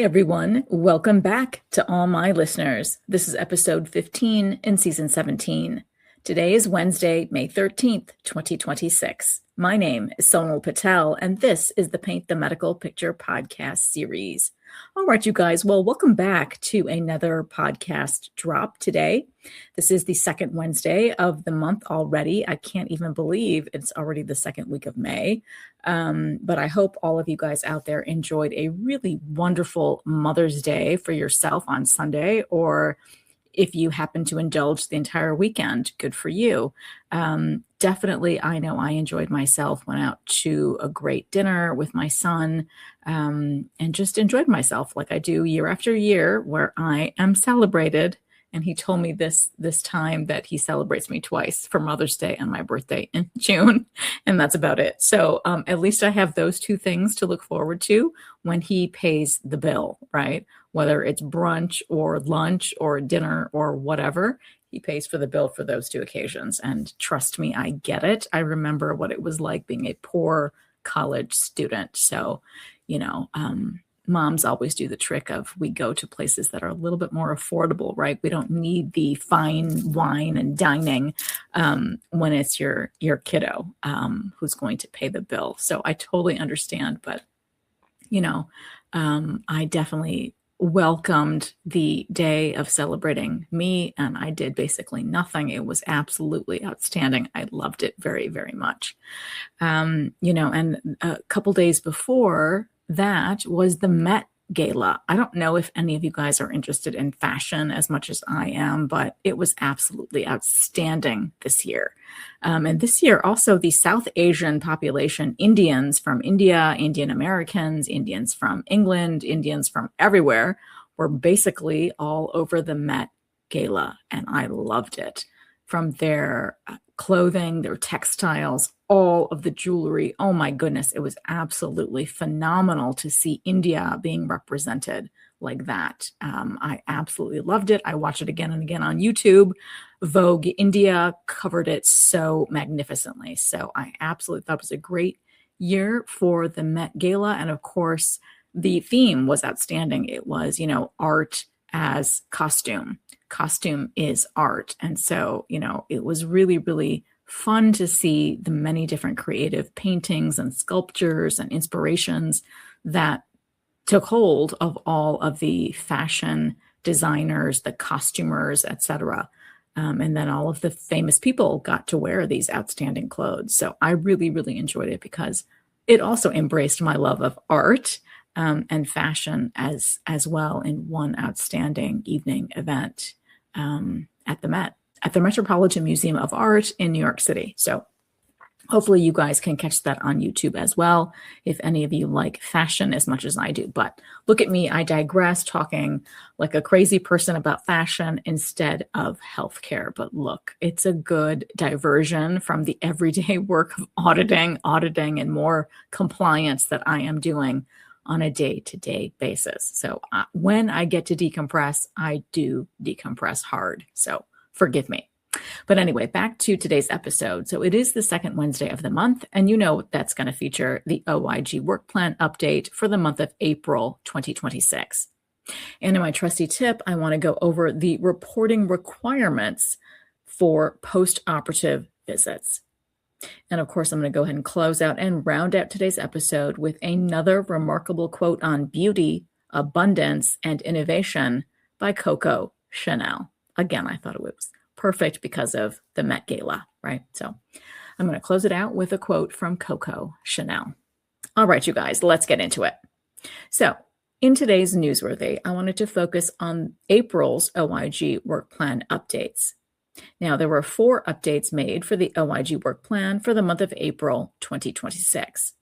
everyone. Welcome back to all my listeners. This is episode 15 in season 17. Today is Wednesday, May 13th, 2026. My name is Sonal Patel, and this is the Paint the Medical Picture podcast series. All right, you guys. Well, welcome back to another podcast drop today. This is the second Wednesday of the month already. I can't even believe it's already the second week of May. But I hope all of you guys out there enjoyed a really wonderful Mother's Day for yourself on Sunday, or if you happen to indulge the entire weekend, good for you. Definitely, I know I enjoyed myself, went out to a great dinner with my son, and just enjoyed myself like I do year after year, where I am celebrated. And he told me this time that he celebrates me twice, for Mother's Day and my birthday in June. And that's about it. So at least I have those two things to look forward to when he pays the bill, right? Whether it's brunch or lunch or dinner or whatever, he pays for the bill for those two occasions. And trust me, I get it. I remember what it was like being a poor college student. So, moms always do the trick of, we go to places that are a little bit more affordable, right? We don't need the fine wine and dining when it's your kiddo who's going to pay the bill. So I totally understand, but I definitely welcomed the day of celebrating me, and I did basically nothing. It was absolutely outstanding. I loved it very, very much. And a couple days before that was the Met Gala. I don't know if any of you guys are interested in fashion as much as I am, but it was absolutely outstanding this year. And this year also the South Asian population, Indians from India, Indian Americans, Indians from England, Indians from everywhere, were basically all over the Met Gala. And I loved it. From their clothing, their textiles, all of the jewelry. Oh my goodness, it was absolutely phenomenal to see India being represented like that. I absolutely loved it. I watched it again and again on YouTube. Vogue India covered it so magnificently. So I absolutely thought it was a great year for the Met Gala. And of course, the theme was outstanding. It was, art as costume. Costume is art. And so, it was really, really fun to see the many different creative paintings and sculptures and inspirations that took hold of all of the fashion designers, the costumers, etc. And then all of the famous people got to wear these outstanding clothes. So I really, really enjoyed it because it also embraced my love of art and fashion as well in one outstanding evening event at the Met, at the Metropolitan Museum of Art in New York City. So hopefully you guys can catch that on YouTube as well, if any of you like fashion as much as I do. But look at me, I digress, talking like a crazy person about fashion instead of healthcare. But look, it's a good diversion from the everyday work of auditing, and more compliance that I am doing on a day-to-day basis. So when I get to decompress, I do decompress hard. So forgive me. But anyway, back to today's episode. So it is the second Wednesday of the month, and that's going to feature the OIG Work Plan update for the month of April 2026. And in my trusty tip, I want to go over the reporting requirements for post-operative visits. And of course, I'm going to go ahead and close out and round out today's episode with another remarkable quote on beauty, abundance, and innovation by Coco Chanel. Again, I thought it was perfect because of the Met Gala, right? So I'm going to close it out with a quote from Coco Chanel. All right, you guys, let's get into it. So in today's Newsworthy, I wanted to focus on April's OIG Work Plan updates. Now, there were 4 updates made for the OIG Work Plan for the month of April 2026.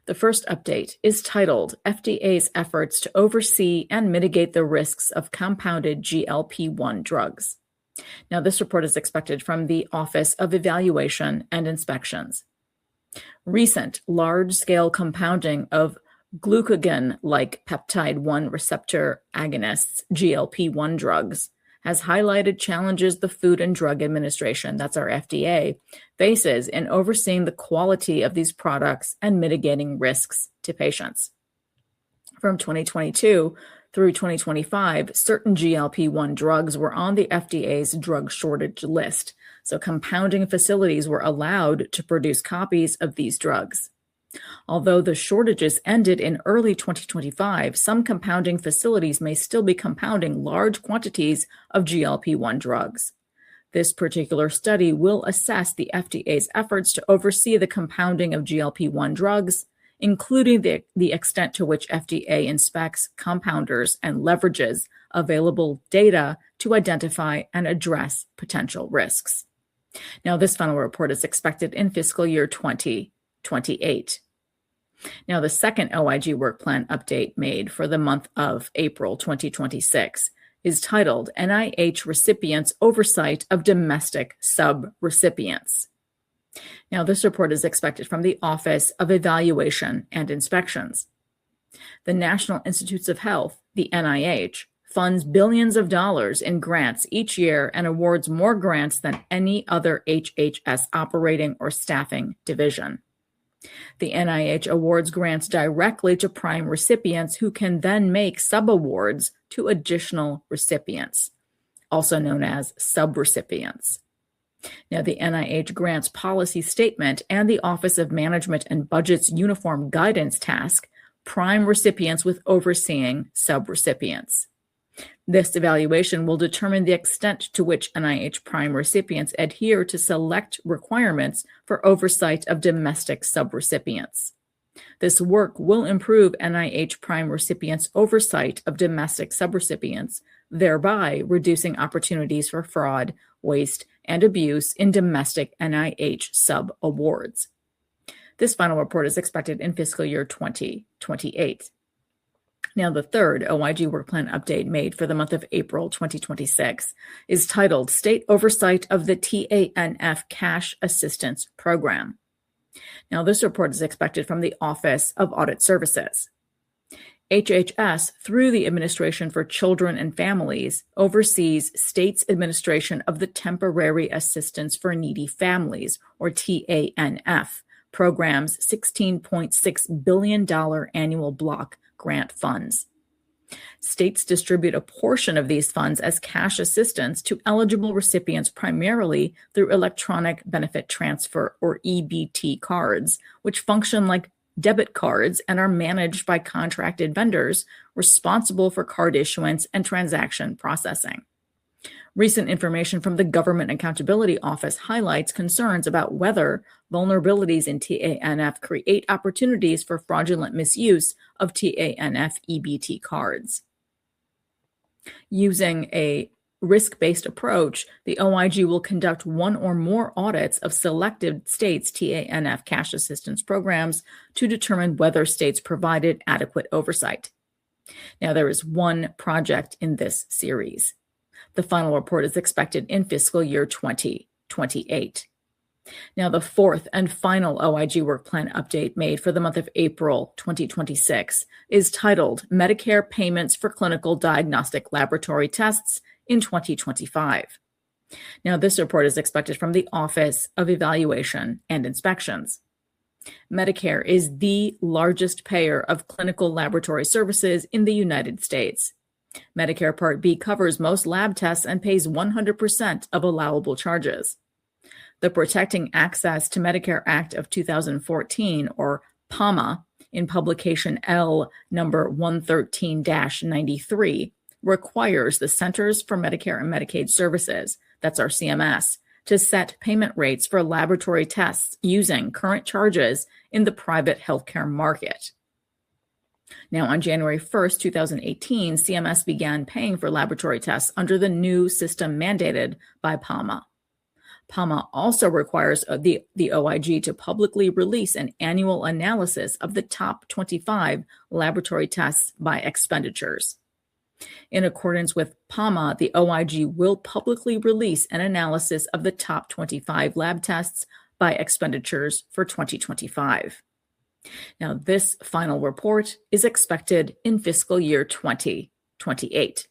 The first update is titled FDA's Efforts to Oversee and Mitigate the Risks of Compounded GLP-1 Drugs. Now, this report is expected from the Office of Evaluation and Inspections. Recent large-scale compounding of glucagon-like peptide-1 receptor agonists, GLP-1 drugs, has highlighted challenges the Food and Drug Administration, that's our FDA, faces in overseeing the quality of these products and mitigating risks to patients. From 2022 through 2025, certain GLP-1 drugs were on the FDA's drug shortage list, so compounding facilities were allowed to produce copies of these drugs. Although the shortages ended in early 2025, some compounding facilities may still be compounding large quantities of GLP-1 drugs. This particular study will assess the FDA's efforts to oversee the compounding of GLP-1 drugs, including the extent to which FDA inspects compounders and leverages available data to identify and address potential risks. Now, this final report is expected in fiscal year 2028. Now, the second OIG Work Plan update made for the month of April 2026 is titled NIH Recipients Oversight of Domestic Sub-Recipients. Now, this report is expected from the Office of Evaluation and Inspections. The National Institutes of Health, the NIH, funds billions of dollars in grants each year and awards more grants than any other HHS operating or staffing division. The NIH awards grants directly to prime recipients who can then make subawards to additional recipients, also known as subrecipients. Now, the NIH grants policy statement and the Office of Management and Budget's uniform guidance task prime recipients with overseeing subrecipients. This evaluation will determine the extent to which NIH prime recipients adhere to select requirements for oversight of domestic subrecipients. This work will improve NIH prime recipients' oversight of domestic subrecipients, thereby reducing opportunities for fraud, waste, and abuse in domestic NIH sub-awards. This final report is expected in fiscal year 2028. Now, the third OIG Work Plan update made for the month of April 2026 is titled State Oversight of the TANF Cash Assistance Program. Now, this report is expected from the Office of Audit Services. HHS, through the Administration for Children and Families, oversees states' administration of the Temporary Assistance for Needy Families, or TANF, program's $16.6 billion annual block grant funds. States distribute a portion of these funds as cash assistance to eligible recipients primarily through electronic benefit transfer, or EBT cards, which function like debit cards and are managed by contracted vendors responsible for card issuance and transaction processing. Recent information from the Government Accountability Office highlights concerns about whether vulnerabilities in TANF create opportunities for fraudulent misuse of TANF EBT cards. Using a risk-based approach, the OIG will conduct one or more audits of selected states' TANF cash assistance programs to determine whether states provided adequate oversight. Now, there is one project in this series. The final report is expected in fiscal year 2028. Now, the fourth and final OIG Work Plan update made for the month of April 2026 is titled Medicare Payments for Clinical Diagnostic Laboratory Tests in 2025. Now, this report is expected from the Office of Evaluation and Inspections. Medicare is the largest payer of clinical laboratory services in the United States. Medicare Part B covers most lab tests and pays 100% of allowable charges. The Protecting Access to Medicare Act of 2014, or PAMA, in publication L number 113-93, requires the Centers for Medicare and Medicaid Services, that's our CMS, to set payment rates for laboratory tests using current charges in the private healthcare market. Now, on January 1st, 2018, CMS began paying for laboratory tests under the new system mandated by PAMA. PAMA also requires the OIG to publicly release an annual analysis of the top 25 laboratory tests by expenditures. In accordance with PAMA, the OIG will publicly release an analysis of the top 25 lab tests by expenditures for 2025. Now, this final report is expected in fiscal year 2028.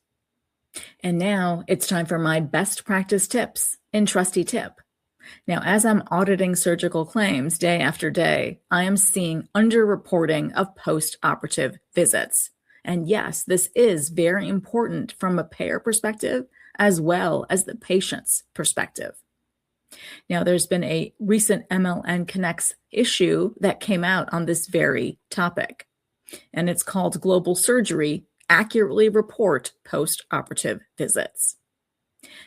And now it's time for my best practice tips in Trusty Tip. Now, as I'm auditing surgical claims day after day, I am seeing underreporting of post-operative visits. And yes, this is very important from a payer perspective as well as the patient's perspective. Now, there's been a recent MLN Connects issue that came out on this very topic, and it's called Global Surgery Accurately Report Post-Operative Visits.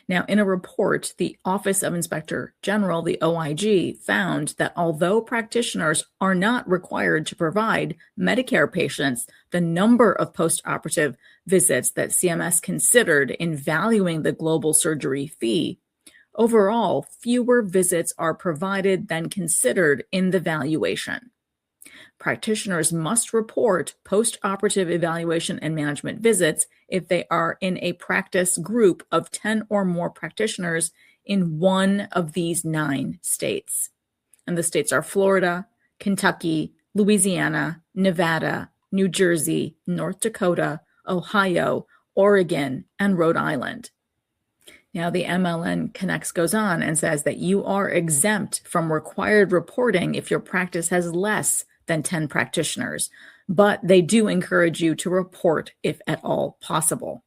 Now, in a report, the Office of Inspector General, the OIG, found that although practitioners are not required to provide Medicare patients the number of post-operative visits that CMS considered in valuing the global surgery fee, overall, fewer visits are provided than considered in the valuation. Practitioners must report post-operative evaluation and management visits if they are in a practice group of 10 or more practitioners in one of these 9 states. And the states are Florida, Kentucky, Louisiana, Nevada, New Jersey, North Dakota, Ohio, Oregon, and Rhode Island. Now, the MLN Connects goes on and says that you are exempt from required reporting if your practice has less than 10 practitioners, but they do encourage you to report if at all possible.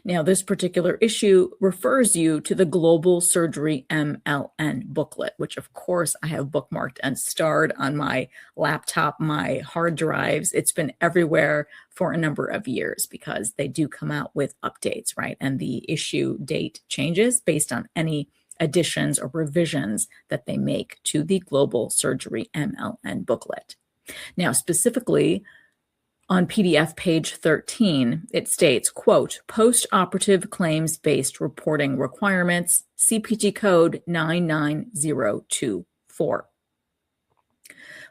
Now, this particular issue refers you to the Global Surgery MLN booklet, which of course I have bookmarked and starred on my laptop, my hard drives. It's been everywhere for a number of years because they do come out with updates, right? And the issue date changes based on any additions or revisions that they make to the Global Surgery MLN booklet. Now, specifically on PDF page 13, it states, quote, post-operative claims-based reporting requirements, CPT code 99024.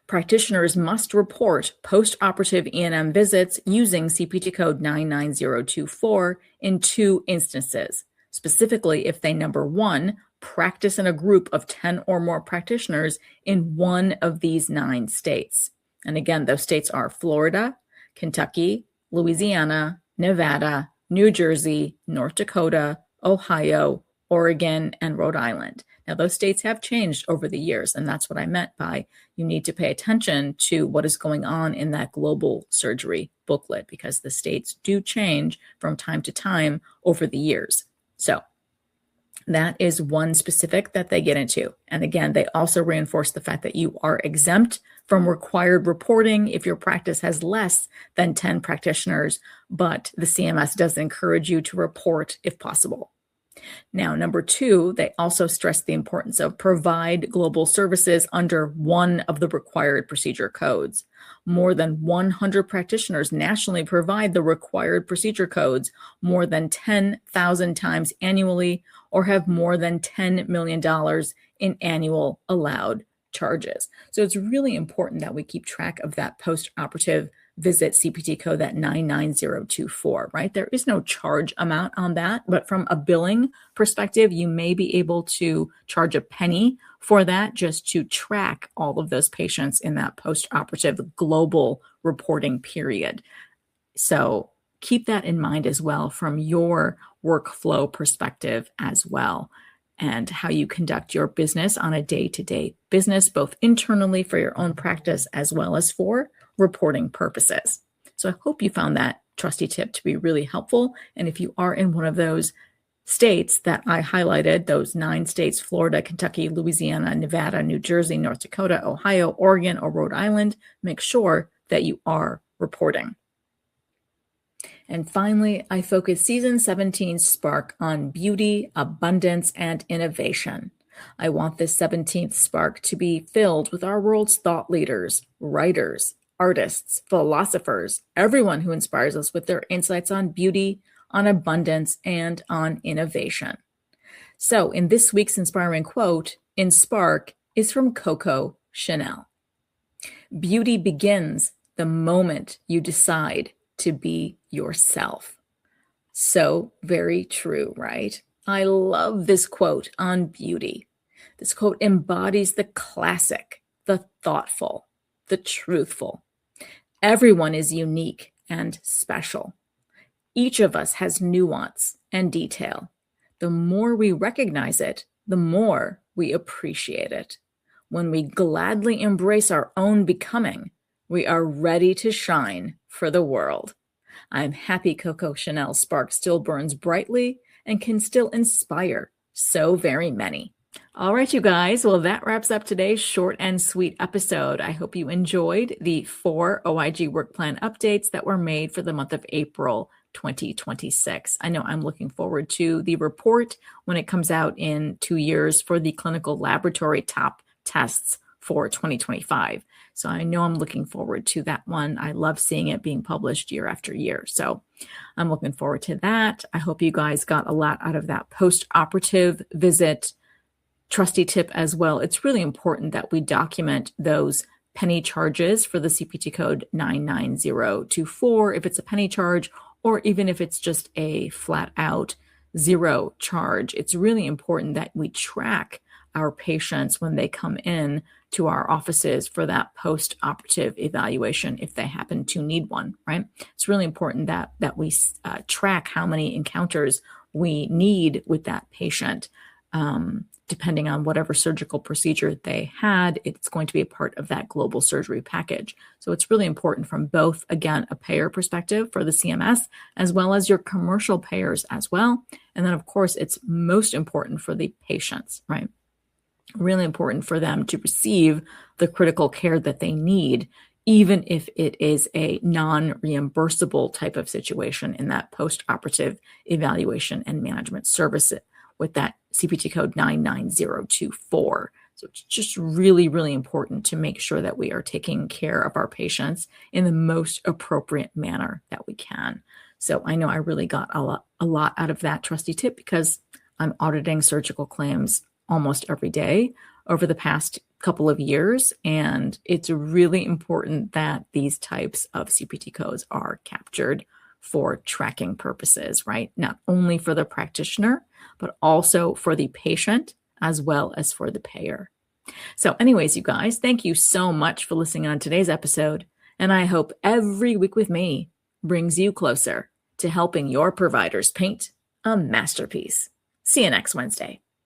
Practitioners must report post-operative E&M visits using CPT code 99024 in 2 instances, specifically if they, number 1, practice in a group of 10 or more practitioners in one of these 9 states. And again, those states are Florida, Kentucky, Louisiana, Nevada, New Jersey, North Dakota, Ohio, Oregon, and Rhode Island. Now, those states have changed over the years, and that's what I meant by you need to pay attention to what is going on in that global surgery booklet because the states do change from time to time over the years. So that is one specific that they get into. And again, they also reinforce the fact that you are exempt from required reporting if your practice has less than 10 practitioners, but the CMS does encourage you to report if possible. Now, number 2, they also stress the importance of provide global services under one of the required procedure codes. More than 100 practitioners nationally provide the required procedure codes more than 10,000 times annually or have more than $10 million in annual allowed charges. So it's really important that we keep track of that post-operative visit CPT code, that 99024, right? There is no charge amount on that, but from a billing perspective, you may be able to charge a penny for that just to track all of those patients in that post-operative global reporting period. So keep that in mind as well from your workflow perspective as well, and how you conduct your business on a day-to-day business, both internally for your own practice as well as for reporting purposes. So I hope you found that Trusty tip to be really helpful. And if you are in one of those states that I highlighted, those 9 states, Florida, Kentucky, Louisiana, Nevada, New Jersey, North Dakota, Ohio, Oregon, or Rhode Island, make sure that you are reporting. And finally, I focus Season 17 Spark on beauty, abundance, and innovation. I want this 17th Spark to be filled with our world's thought leaders, writers, artists, philosophers, everyone who inspires us with their insights on beauty, on abundance, and on innovation. So in this week's inspiring quote, in Spark, is from Coco Chanel. Beauty begins the moment you decide to be yourself. So very true, right? I love this quote on beauty. This quote embodies the classic, the thoughtful, the truthful. Everyone is unique and special. Each of us has nuance and detail. The more we recognize it, the more we appreciate it. When we gladly embrace our own becoming, we are ready to shine for the world. I'm happy Coco Chanel spark still burns brightly and can still inspire so very many. All right, you guys. Well, that wraps up today's short and sweet episode. I hope you enjoyed the 4 OIG Work Plan updates that were made for the month of April 2026. I know I'm looking forward to the report when it comes out in 2 years for the clinical laboratory top tests for 2025. So I know I'm looking forward to that one. I love seeing it being published year after year. So I'm looking forward to that. I hope you guys got a lot out of that post-operative visit Trusty tip as well. It's really important that we document those penny charges for the CPT code 99024 if it's a penny charge, or even if it's just a flat out zero charge. It's really important that we track our patients when they come in to our offices for that post-operative evaluation if they happen to need one, right? It's really important that we track how many encounters we need with that patient. Depending on whatever surgical procedure they had, it's going to be a part of that global surgery package. So it's really important from both, again, a payer perspective for the CMS, as well as your commercial payers as well. And then, of course, it's most important for the patients, right? Really important for them to receive the critical care that they need, even if it is a non-reimbursable type of situation in that post-operative evaluation and management services with that CPT code 99024. So it's just really, really important to make sure that we are taking care of our patients in the most appropriate manner that we can. So I know I really got a lot out of that Trusty tip because I'm auditing surgical claims almost every day over the past couple of years. And it's really important that these types of CPT codes are captured for tracking purposes, right? Not only for the practitioner, but also for the patient as well as for the payer. So anyways, you guys, thank you so much for listening on today's episode. And I hope every week with me brings you closer to helping your providers paint a masterpiece. See you next Wednesday.